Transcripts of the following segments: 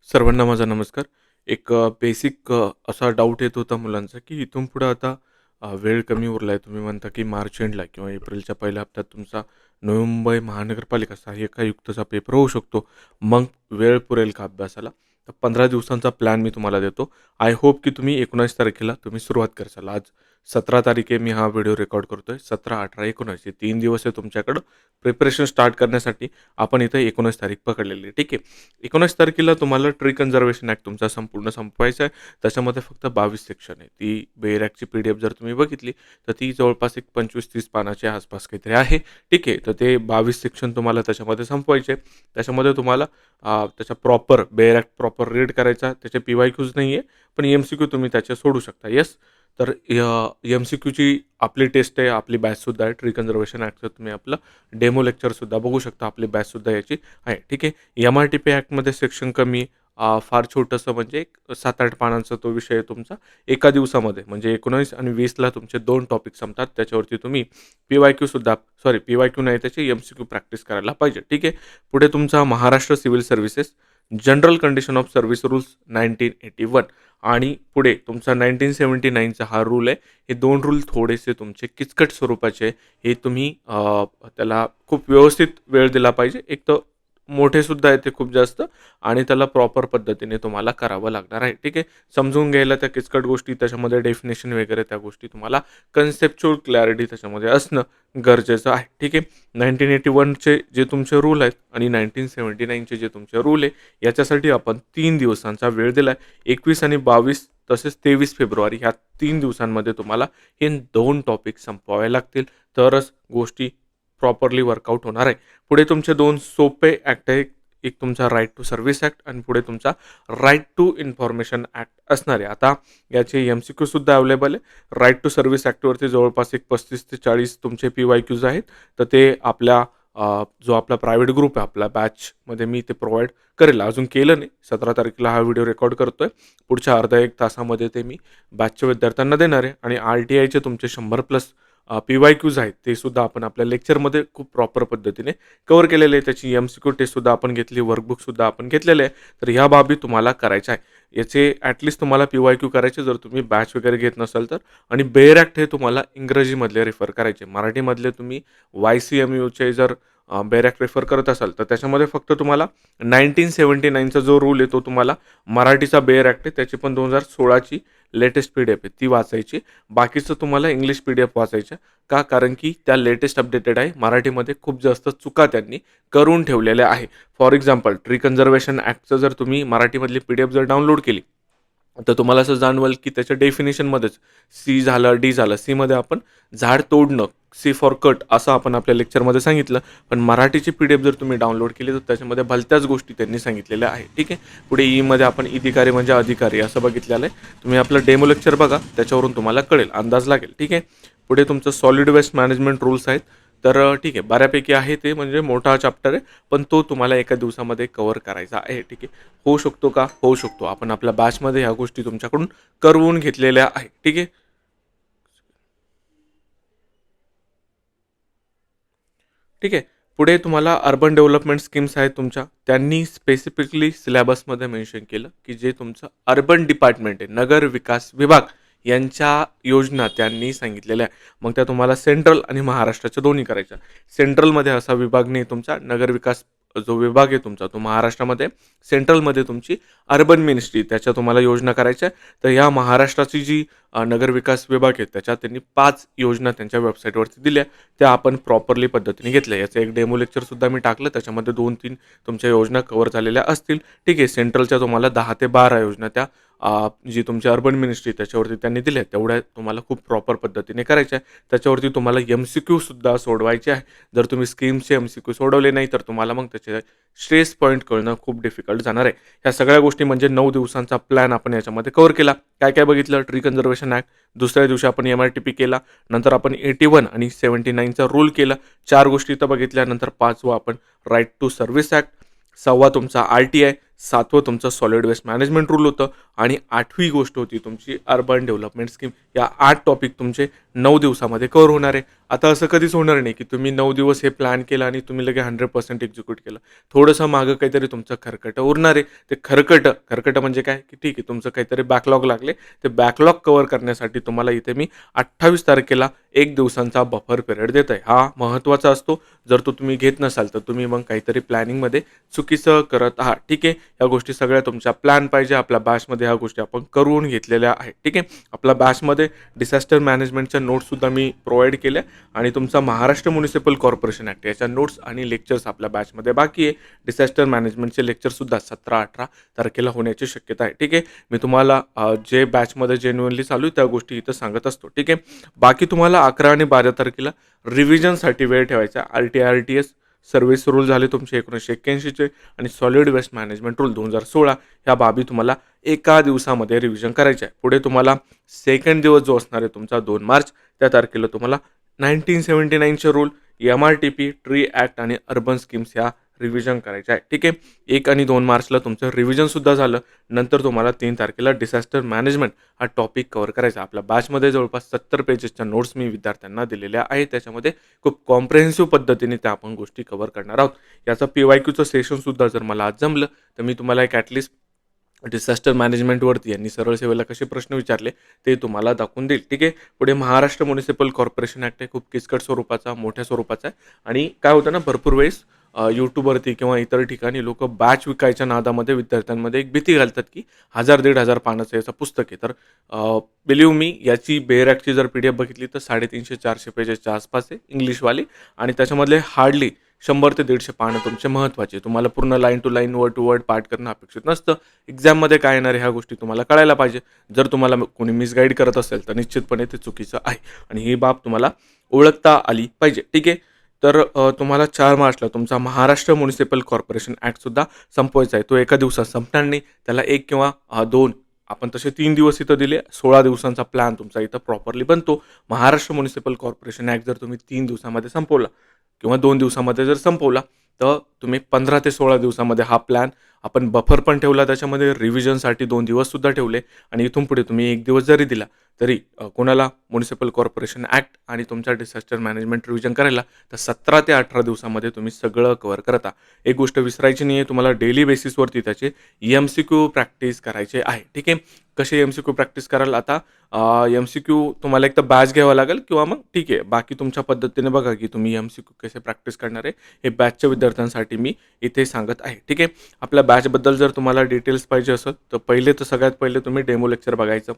सर्वांना माझा नमस्कार. एक बेसिक असा डाऊट येत होता मुलांचा, की इथून पुढे आता वेळ कमी उरला आहे. तुम्ही म्हणता, की मार्च एंडला किंवा एप्रिलच्या पहिल्या हप्त्यात तुमचा नवी मुंबई महानगरपालिका सहाय्यक आयुक्तचा पेपर होऊ शकतो. मग वेळ पुरेल का अभ्यासाला? तर 15 दिवसांचा प्लॅन मी तुम्हाला देतो. आय होप की तुम्ही 19 तारखेला तुम्ही सुरुवात कराल. आज 17 तारीख आहे. मी हा व्हिडिओ रेकॉर्ड करतोय. 17, 18, 19 हे 3 दिवस आहे तुमच्याकडं प्रिपरेशन स्टार्ट करण्यासाठी. आपण इथे 19 तारीख पकडलेली आहे. ठीक आहे. 19 तारखेला तुम्हाला ट्री कन्झर्वेशन ॲक्ट तुमचा संपूर्ण संपवायचा आहे. त्याच्यामध्ये फक्त 22 सेक्शन आहे. ती बेर ॲक्टची पी-डी-एफ जर तुम्ही बघितली, तर ती जवळपास एक 25-30 पानाच्या आसपास काहीतरी आहे. ठीक आहे. तर ते 22 सेक्शन तुम्हाला त्याच्यामध्ये संपवायचे. त्याच्यामध्ये तुम्हाला त्याचा प्रॉपर बेर ॲक्ट प्रॉपर रीड करायचा. त्याचे पी-वाय-क्यूज नाही आहे, पण एम-सी-क्यू तुम्ही त्याचे सोडू शकता. येस. तर एम-सी-क्यूची आपली टेस्ट आहे, आपली बॅचसुद्धा आहे. ट्री कन्झर्वेशन ॲक्टचं तुम्ही आपलं डेमो लेक्चरसुद्धा बघू शकता. आपली बॅचसुद्धा याची आहे. ठीक आहे. एम-आर-टी-पी ॲक्टमध्ये सेक्शन कमी, फार छोटंसं म्हणजे एक 7-8 पानांचा तो विषय आहे तुमचा. एका दिवसामध्ये म्हणजे 19 आणि 20ला तुमचे 2 टॉपिक संपतात. त्याच्यावरती तुम्ही पी-वाय-क्यूसुद्धा पी-वाय-क्यू नाही त्याची एम-सी-क्यू प्रॅक्टिस करायला पाहिजे. ठीक आहे. पुढे तुमचा Maharashtra civil services, general condition of service rules 1981 आणि पुढे तुमचा 1979चा हा रूल आहे. हे 2 रूल थोडेसे तुमचे किचकट स्वरूपाचे आहे. हे तुम्ही त्याला खूप व्यवस्थित वेळ दिला पाहिजे. एक तर मोठेसुद्धा आहे ते खूप जास्त आणि त्याला प्रॉपर पद्धतीने तुम्हाला करावं लागणार आहे. ठीक आहे. समजून घ्यायला त्या किचकट गोष्टी, त्याच्यामध्ये डेफिनेशन वगैरे त्या गोष्टी तुम्हाला कन्सेप्च्युअल क्लॅरिटी त्याच्यामध्ये असणं गरजेचं आहे. ठीक आहे. 1981चे जे तुमचे रूल आहेत आणि 1979चे जे तुमचे रूल आहे, याच्यासाठी आपण 3 दिवसांचा वेळ दिला आहे. 21 आणि 22 तसेच 23 फेब्रुवारी ह्या 3 दिवसांमध्ये तुम्हाला हे 2 टॉपिक संपवावे लागतील. तरच गोष्टी प्रॉपरली वर्कआउट होणार आहे. पुढे तुमचे 2 सोपे ॲक्ट आहे. एक तुमचा राईट टू सर्व्हिस ॲक्ट आणि पुढे तुमचा राईट टू इन्फॉर्मेशन ॲक्ट असणार आहे. आता याचे एम-सी-क्यूसुद्धा अवेलेबल आहे. राईट टू सर्व्हिस ॲक्टवरती जवळपास एक 35 ते 40 तुमचे पी-वाय-क्यूज आहेत. तर ते आपल्या जो आपला प्रायव्हेट ग्रुप आहे, आपला बॅचमध्ये मी ते प्रोव्हाईड करेल. अजून केलं नाही. 17 तारखेला हा व्हिडिओ रेकॉर्ड करतोय. पुढच्या अर्धा 1 तासामध्ये ते मी बॅचच्या विद्यार्थ्यांना देणार आहे आणि आर-टी-आयचे तुमचे 100+ पी-वाय-क्यूज आहेत. ते सुद्धा आपण आपल्या लेक्चरमध्ये खूप प्रॉपर पद्धतीने कव्हर केलेले आहे. त्याची एम-सी-क्यू टेस्टसुद्धा आपण घेतली, वर्कबुकसुद्धा आपण घेतलेले आहे. तर ह्या बाबी तुम्हाला करायच्या आहे. याचे ॲटलीस्ट तुम्हाला पी-वाय-क्यू करायचे जर तुम्ही बॅच वगैरे घेत नसाल तर. आणि बेअर ॲक्ट हे तुम्हाला इंग्रजीमधले रेफर करायचे. मराठीमधले तुम्ही वाय-सी-एम-यूचे जर बेअर ॲक्ट रेफर करत असाल तर त्याच्यामध्ये फक्त तुम्हाला 1979चा जो रूल आहे तो तुम्हाला मराठीचा बेअर ॲक्ट आहे त्याची पण 2016ची लेटेस्ट पी-डी-एफ आहे ती वाचायची. बाकीचं तुम्हाला इंग्लिश पी-डी-एफ वाचायच्या. का? कारण की त्या लेटेस्ट अपडेटेड आहे. मराठीमध्ये खूप जास्त चुका त्यांनी करून ठेवलेल्या आहे. फॉर एक्झाम्पल ट्री कन्झर्वेशन ॲक्टचं जर तुम्ही मराठीमधली पी-डी-एफ जर डाउनलोड केली, तर तुम्हाला असं जाणवेल की त्याच्या डेफिनेशनमध्येच सी झालं, डी झालं. सीमध्ये आपण झाड तोडणं, सी फॉर कट असं आपण आपल्या लेक्चरमध्ये सांगितलं. पण मराठीची पी-डी-एफ जर तुम्ही डाउनलोड केली तर त्याच्यामध्ये भलत्याच गोष्टी त्यांनी सांगितलेल्या आहे. ठीक आहे. पुढे ईमध्ये आपण इधिकारी म्हणजे अधिकारी असं बघितलेलं आहे. तुम्ही आपलं डेमो लेक्चर बघा, त्याच्यावरून तुम्हाला कळेल, अंदाज लागेल. ठीक आहे. पुढे तुमचं सॉलिड वेस्ट मॅनेजमेंट रूल्स आहेत. तर ठीक आहे, बऱ्यापैकी आहे ते म्हणजे मोठा चॅप्टर आहे, पण तो तुम्हाला एका दिवसामध्ये कव्हर करायचा आहे. ठीक आहे. होऊ शकतो का? होऊ शकतो. आपण आपल्या बॅचमध्ये ह्या गोष्टी तुमच्याकडून करवून घेतलेल्या आहे. ठीक आहे. ठीक आहे. पुढे तुम्हाला अर्बन डेव्हलपमेंट स्कीम्स आहेत तुमच्या. त्यांनी स्पेसिफिकली सिलेबसमध्ये मेन्शन केलं, की जे तुमचं अर्बन डिपार्टमेंट आहे, नगर विकास विभाग यांच्या योजना त्यांनी सांगितलेल्या आहे. मग त्या तुम्हाला सेंट्रल आणि महाराष्ट्राच्या दोन्ही करायच्या. सेंट्रलमध्ये असा विभाग नाही तुमचा नगर विकास जो विभाग आहे तुमचा तो महाराष्ट्रामध्ये. सेंट्रलमध्ये तुमची अर्बन मिनिस्ट्री त्याच्या तुम्हाला योजना करायच्या. तर या महाराष्ट्राची जी नगर विकास विभाग आहे त्याच्यात त्यांनी 5 योजना त्यांच्या वेबसाईटवरती दिल्या. त्या आपण प्रॉपरली पद्धतीने घेतल्या. याचं एक डेमो लेक्चरसुद्धा मी टाकलं. त्याच्यामध्ये 2-3 तुमच्या योजना कव्हर झालेल्या असतील. ठीक आहे. सेंट्रलच्या तुम्हाला 10 ते 12 योजना त्या जी तुमची अर्बन मिनिस्ट्री त्याच्यावरती त्यांनी दिल्या तेवढ्या तुम्हाला खूप प्रॉपर पद्धतीने करायच्या आहे. त्याच्यावरती तुम्हाला एम-सी-क्यूसुद्धा सोडवायचे आहे. जर तुम्ही स्कीमचे एम-सी-क्यू सोडवले नाही तर तुम्हाला मग त्याचे स्ट्रेस पॉईंट कळणं खूप डिफिकल्ट जाणार आहे. ह्या सगळ्या गोष्टी म्हणजे 9 दिवसांचा प्लॅन आपण याच्यामध्ये कव्हर केला. काय काय बघितलं? ट्री कन्झर्वेशन ॲक्ट, दुसऱ्या दिवशी आपण एम-आर-टी-पी केला, नंतर आपण 81 आणि 79चा रूल केला. 4 गोष्टी तर बघितल्या. नंतर 5वं आपण राईट टू सर्व्हिस ॲक्ट, 6वा तुमचा आर-टी-आय, 7वं तुमचं सॉलिड वेस्ट मॅनेजमेंट रूल होतं आणि 8वी गोष्ट होती तुमची अर्बन डेव्हलपमेंट स्कीम. या 8 टॉपिक तुमचे 9 दिवसामध्ये कव्हर होणार आहे. आता असं कधीच होणार नाही, की तुम्ही 9 दिवस हे प्लॅन केलं आणि तुम्ही लगेच 100% एक्झिक्यूट केलं. थोडंसं मागं काहीतरी तुमचं खरकटं उरणार आहे. ते खरकटं म्हणजे काय, की ठीक आहे तुमचं काहीतरी बॅकलॉग लागले. ते बॅकलॉग कव्हर करण्यासाठी तुम्हाला इथे मी 28 तारखेला 1 दिवसांचा बफर पिरियड देत आहे. हा महत्त्वाचा असतो. जर तो तुम्ही घेत नसाल, तर तुम्ही मग काहीतरी प्लॅनिंगमध्ये चुकीचं करत आहात. ठीक आहे. या गोष्टी सगळ्या तुमच्या प्लॅन पाहिजे. आपल्या बॅचमध्ये ह्या गोष्टी आपण करून घेतलेल्या आहेत. ठीक आहे. आपल्या बॅचमध्ये डिझास्टर मॅनेजमेंटच्या नोट्ससुद्धा मी प्रोव्हाईड केल्या आणि तुमचा महाराष्ट्र म्युनिसिपल कॉर्पोरेशन ॲक्ट याच्या नोट्स आणि लेक्चर्स आपल्या बॅचमध्ये बाकी आहे. डिझास्टर मॅनेजमेंटचे लेक्चरसुद्धा 17-18 तारखेला होण्याची शक्यता आहे. ठीक आहे. मी तुम्हाला जे बॅचमध्ये जेन्युइनली चालू आहे त्या गोष्टी इथं सांगत असतो. ठीक आहे. बाकी तुम्हाला 11 आणि 12 तारखेला रिव्हिजनसाठी वेळ ठेवायचा. RT-RTS सर्व्हिस रूल झाले तुमचे 1981चे आणि सॉलिड वेस्ट मॅनेजमेंट रूल 2016 ह्या बाबी तुम्हाला एका दिवसामध्ये रिव्हिजन करायच्या आहे. पुढे तुम्हाला सेकंड दिवस जो असणार आहे तुमचा 2 मार्च त्या तारखेला तुम्हाला 1979चे रूल, MRTP, ट्री ॲक्ट आणि अर्बन स्कीम्स ह्या रिव्हिजन करायच्या आहे. ठीक आहे. 1 आणि 2 मार्चला तुमचं रिव्हिजनसुद्धा झालं. नंतर तुम्हाला 3 तारखेला डिझास्टर मॅनेजमेंट हा टॉपिक कव्हर करायचा. आपल्या बॅचमध्ये जवळपास 70 पेजेसच्या नोट्स मी विद्यार्थ्यांना दिलेल्या आहेत. त्याच्यामध्ये खूप कॉम्प्रिहेन्सिव्ह पद्धतीने त्या आपण गोष्टी कव्हर करणार आहोत. याचं PYQचं सेशनसुद्धा जर मला आज जमलं, तर मी तुम्हाला एक ॲटलिस्ट डिझास्टर मॅनेजमेंटवरती यांनी सरळ सेवेला कसे प्रश्न विचारले ते तुम्हाला दाखवून देईल. ठीक आहे. पुढे महाराष्ट्र म्युनिसिपल कॉर्पोरेशन ॲक्ट आहे. खूप किचकट स्वरूपाचा, मोठ्या स्वरूपाचा आहे आणि काय होतं ना, भरपूर वेळेस यूट्यूबवरती किंवा इतर ठिकाणी लोकं बॅच विकायच्या नादामध्ये विद्यार्थ्यांमध्ये एक भीती घालतात, की 1000-1500 पानाचं याचं पुस्तक आहे. तर बिलीव्ह मी याची बेअरॅक्टची जर PDF बघितली तर 350-400 पेजेसच्या आसपास आहे इंग्लिशवाली आणि त्याच्यामधले हार्डली 100 ते 150 पानं तुमचे महत्त्वाचे. तुम्हाला पूर्ण line to line, word to word पाठ करणं अपेक्षित नसतं. एक्झाममध्ये काय येणार आहे ह्या गोष्टी तुम्हाला कळायला पाहिजे. जर तुम्हाला कोणी मिसगाईड करत असेल तर निश्चितपणे ते चुकीचं आहे आणि ही बाब तुम्हाला ओळखता आली पाहिजे. ठीक आहे. तर तुम्हाला 4 मार्चला तुमचा महाराष्ट्र म्युनिसिपल कॉर्पोरेशन ॲक्टसुद्धा संपवायचा आहे. तो एका दिवसात संपणार नाही. त्याला 1 किंवा 2 आपण तसे 3 दिवस इथं दिले. 16 दिवसांचा प्लॅन तुमचा इथं प्रॉपरली बनतो. महाराष्ट्र म्युनिसिपल कॉर्पोरेशन ॲक्ट जर तुम्ही 3 दिवसामध्ये संपवला किंवा 2 दिवसामध्ये जर संपवला, तर तुम्ही 15 ते 16 दिवसामध्ये हा प्लॅन आपण बफर पण ठेवला त्याच्यामध्ये रिव्हिजनसाठी 2 दिवससुद्धा ठेवले आणि इथून पुढे तुम्ही 1 दिवस जरी दिला, तरी कोणाला म्युनिसिपल कॉर्पोरेशन ॲक्ट आणि तुमचा डिझास्टर मॅनेजमेंट रिव्हिजन करायला, तर 17 ते 18 दिवसामध्ये तुम्ही सगळं कव्हर करता. एक गोष्ट विसरायची नाही आहे, तुम्हाला डेली बेसिसवरती त्याचे MCQ प्रॅक्टिस करायचे आहे. ठीक आहे. कसे MCQ प्रॅक्टिस कराल आता MCQ तुम्हाला एक तर बॅच घ्यावा लागेल किंवा मग ठीक आहे, बाकी तुमच्या पद्धतीने बघा, की तुम्ही MCQ कसे प्रॅक्टिस करणार आहे, हे बॅचच्या विद्यार्थ्यांसाठी मी इथे सांगत आहे. ठीक आहे. आपल्या बॅचबद्दल जर तुम्हाला डिटेल्स पाहिजे असेल, तर सगळ्यात पहिले तुम्ही डेमो लेक्चर बघायचं.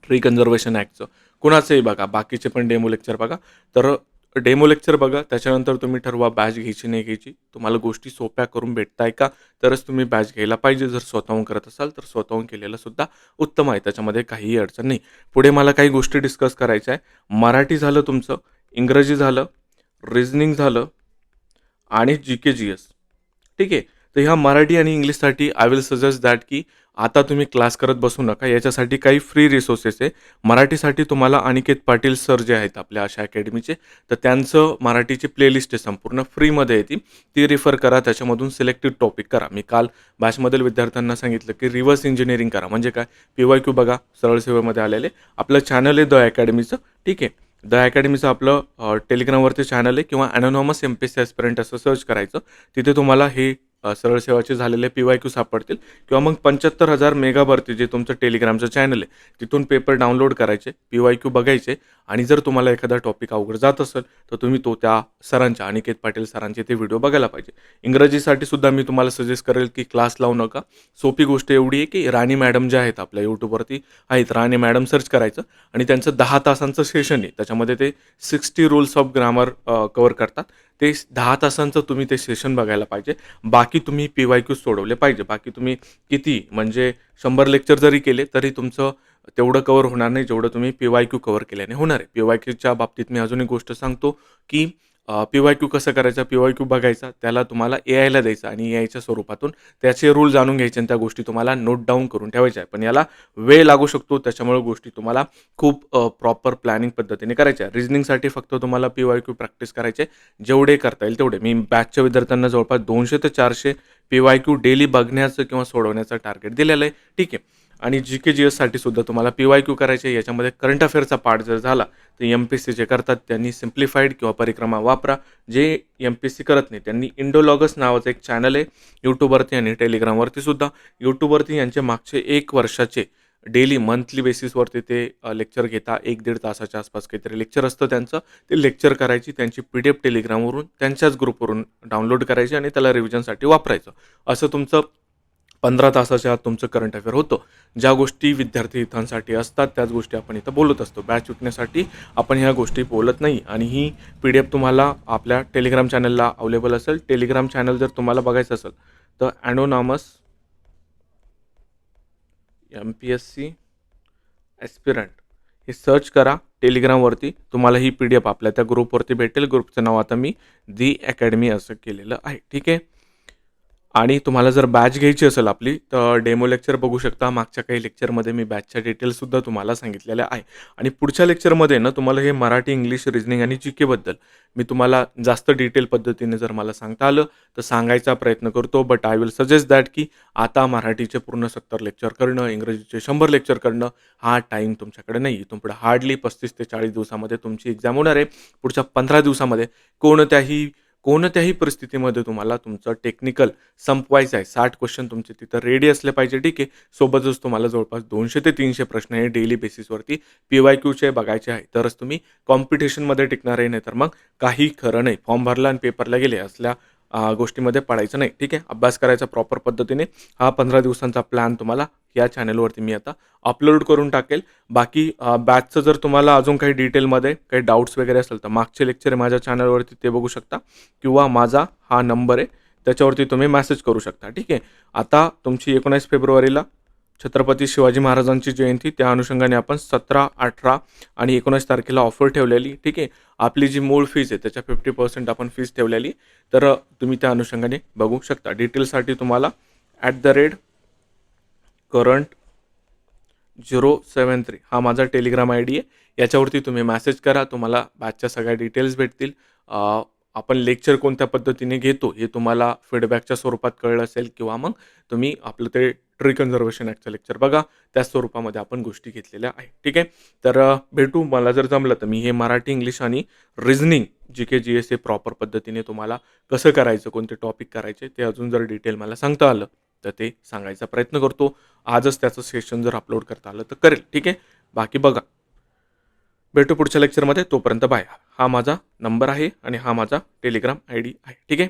ट्री कन्झर्वेशन ॲक्टचं कुणाचंही बघा, बाकीचे पण डेमो लेक्चर बघा. तर डेमो लेक्चर बघा, त्याच्यानंतर तुम्ही ठरवा बॅच घ्यायची नाही घ्यायची. तुम्हाला गोष्टी सोप्या करून भेटताय का, तरच तुम्ही बॅच घ्यायला पाहिजे. जर स्वतःहून करत असाल, तर स्वतःहून केलेलं सुद्धा उत्तम आहे. त्याच्यामध्ये काहीही अडचण नाही. पुढे मला काही गोष्टी डिस्कस करायच्या आहे. मराठी झालं तुमचं, इंग्रजी झालं, रिझनिंग झालं आणि GK-GS. ठीक आहे. तर ह्या मराठी आणि इंग्लिशसाठी आय विल सजेस्ट दॅट की आता तुम्ही क्लास करत बसू नका. याच्यासाठी काही फ्री रिसोर्सेस आहे. मराठीसाठी तुम्हाला अनिकेत पाटील सर जे आहेत आपल्या आशा अकॅडमीचे, तर त्यांचं मराठीची प्लेलिस्ट आहे संपूर्ण फ्रीमध्ये आहे ती. ती रिफर करा. त्याच्यामधून सिलेक्टेड टॉपिक करा. मी काल बॅचमधील विद्यार्थ्यांना सांगितलं की रिव्हर्स इंजिनिअरिंग करा. म्हणजे काय, PYQ बघा, सरळ सेवेमध्ये आलेले. आपलं चॅनल आहे द अकॅडमीचं. ठीक आहे. द अकॅडमीचं आपलं टेलिग्रामवरती चॅनल आहे किंवा ॲनॉनॉमस MPSC ॲस्पिरंट असं सर्च करायचं. तिथे तुम्हाला हे सरळ सेवाचे झालेले PYQ सापडतील किंवा मग 75,000 मेगावरती जे तुमचं टेलिग्रामचं चॅनल आहे, तिथून पेपर डाउनलोड करायचे, PYQ बघायचे आणि जर तुम्हाला एखादा टॉपिक अवघड जात असेल, तर तुम्ही तो त्या सरांच्या, अनिकेत पाटील सरांचे ते व्हिडिओ बघायला पाहिजे. इंग्रजीसाठी सुद्धा मी तुम्हाला सजेस्ट करेल की क्लास लावू नका. सोपी गोष्ट एवढी आहे की राणी मॅडम ज्या आहेत आपल्या यूट्यूबवरती आहेत, राणी मॅडम सर्च करायचं आणि त्यांचं 10 तासांचं सेशन आहे. त्याच्यामध्ये ते 60 रूल्स ऑफ ग्रामर कव्हर करतात. ते 10 तासांचं तुम्ही ते सेशन बघायला पाहिजे. बाकी तुम्ही PYQ सोडवले पाहिजे. बाकी तुम्ही किती म्हणजे 100 लेक्चर जरी केले तरी तुमचं तेवढं कव्हर होणार नाही जेवढं तुम्ही PYQ कव्हर केल्याने होणार आहे. PYQच्या बाबतीत मी अजून एक गोष्ट सांगतो की PYQ कसं करायचा, PYQ बघायचा, त्याला तुम्हाला AIला द्यायचं आणि AIच्या स्वरूपातून त्याचे रूल जाणून घ्यायचे आणि त्या गोष्टी तुम्हाला नोट डाऊन करून ठेवायच्या आहे. पण याला वेळ लागू शकतो. त्याच्यामुळे गोष्टी तुम्हाला खूप प्रॉपर प्लॅनिंग पद्धतीने करायच्या आहे. रिझनिंगसाठी फक्त तुम्हाला PYQ प्रॅक्टिस करायचे, जेवढे करता येईल तेवढे. मी बॅचच्या विद्यार्थ्यांना जवळपास 200 ते 400 PYQ डेली बघण्याचं किंवा सोडवण्याचं टार्गेट दिलेलं आहे. ठीक आहे. आणि GK-GSसाठी सुद्धा तुम्हाला PYQ करायचे आहे. याच्यामध्ये करंट अफेअरचा पार्ट जर झाला, तर MPSC जे करतात त्यांनी सिम्प्लिफाईड किंवा परिक्रमा वापरा. जे MPSC करत नाही त्यांनी इंडोलॉगस नावाचं एक चॅनल आहे यूट्यूबवरती आणि टेलिग्रामवरती सुद्धा. यूट्यूबवरती यांचे मागचे 1 वर्षाचे डेली मंथली बेसिसवरती ते लेक्चर घेता. 1-1.5 तासाच्या आसपास काहीतरी लेक्चर असतं त्यांचं. ते लेक्चर करायची, त्यांची PDF टेलिग्रामवरून त्यांच्याच ग्रुपवरून डाउनलोड करायची आणि त्याला रिव्हिजनसाठी वापरायचं. असं तुमचं 15 तासाच्या आत तुमचं करंट अफेअर होतं. ज्या गोष्टी विद्यार्थी हितांसाठी असतात त्याच गोष्टी आपण इथं बोलत असतो. बॅच विकण्यासाठी आपण ह्या गोष्टी बोलत नाही आणि ही PDF तुम्हाला आपल्या टेलिग्राम चॅनलला अवेलेबल असेल. टेलिग्राम चॅनल जर तुम्हाला बघायचं असेल तर ॲनोनामस MPSC ॲस्पिरंट हे सर्च करा टेलिग्रामवरती. तुम्हाला ही PDF आपल्या त्या ग्रुपवरती भेटेल. ग्रुपचं नाव आता मी दी अकॅडमी असं केलेलं आहे. ठीक आहे. आणि तुम्हाला जर बॅच घ्यायची असेल आपली तर डेमो लेक्चर बघू शकता. मागच्या काही लेक्चरमध्ये मी बॅचच्या डिटेल्ससुद्धा तुम्हाला सांगितलेल्या आहे. आणि पुढच्या लेक्चरमध्ये ना तुम्हाला हे मराठी, इंग्लिश, रिझनिंग आणि GKबद्दल मी तुम्हाला जास्त डिटेल पद्धतीने जर मला सांगता आलं तर सांगायचा प्रयत्न करतो. But I will suggest that की आता मराठीचे पूर्ण 70 लेक्चर करणं, इंग्रजीचे 100 लेक्चर करणं हा टाईम तुमच्याकडे नाही आहे. इथून पुढे हार्डली 35 ते 40 दिवसामध्ये तुमची एक्झाम होणार आहे. पुढच्या 15 दिवसामध्ये कोणत्याही परिस्थितीमध्ये तुम्हाला तुमचं टेक्निकल संपवायचं आहे. 60 क्वेश्चन तुमचे तिथं रेडी असले पाहिजे. ठीक आहे. सोबतच तुम्हाला जवळपास 200 ते 300 प्रश्न हे डेली बेसिसवरती PYQचे बघायचे आहे. तरच तुम्ही कॉम्पिटिशनमध्ये टिकणार आहे. नाहीतर मग काही खरं नाही. फॉर्म भरला आणि पेपरला गेले असल्या गोष्टीमध्ये पडायचं नाही. ठीक आहे. अभ्यास करायचा प्रॉपर पद्धतीने. हा 15 दिवसांचा प्लॅन तुम्हाला या चॅनलवरती मी आता अपलोड करून टाकेल. बाकी बॅचचं जर तुम्हाला अजून काही डिटेलमध्ये काही डाऊट्स वगैरे असेल तर मागचे लेक्चर माझ्या चॅनलवरती ते बघू शकता किंवा माझा हा नंबर आहे त्याच्यावरती तुम्ही मेसेज करू शकता. ठीक आहे. आता तुमची 19 फेब्रुवारीला छत्रपती शिवाजी महाराजांची जयंती, त्या अनुषंगाने आपण 17, 18 आणि 19 तारखेला ऑफर ठेवलेली. ठीक आहे. आपली जी मूळ फीज आहे त्याच्या 50% आपण फीज ठेवलेली. तर तुम्ही त्या अनुषंगाने बघू शकता. डिटेल्ससाठी तुम्हाला @current073 हा माझा टेलिग्राम ID आहे. याच्यावरती तुम्ही मेसेज करा. तुम्हाला बॅचच्या सगळ्या डिटेल्स भेटतील. आपण लेक्चर कोणत्या पद्धतीने घेतो हे तुम्हाला फीडबॅकच्या स्वरूपात कळलं असेल किंवा मग तुम्ही आपलं ते ट्री कन्झर्वेशन ॲक्टचं लेक्चर बघा. त्या स्वरूपामध्ये आपण गोष्टी घेतलेल्या आहेत. ठीक आहे. तर भेटू. मला जर जमलं तर मी हे मराठी, इंग्लिश आणि रिझनिंग GK-GS हे प्रॉपर पद्धतीने तुम्हाला कसं करायचं, कोणते टॉपिक करायचे ते अजून जर डिटेल मला सांगता आलं तर ते सांगायचा प्रयत्न करतो. आजच त्याचं सेशन जर अपलोड करता आलं तर करेल. ठीक आहे. बाकी बघा. भेटू पुढच्या लेक्चरमध्ये. तोपर्यंत बाय. हा माझा नंबर आहे आणि हा माझा टेलिग्राम ID आहे. ठीक आहे.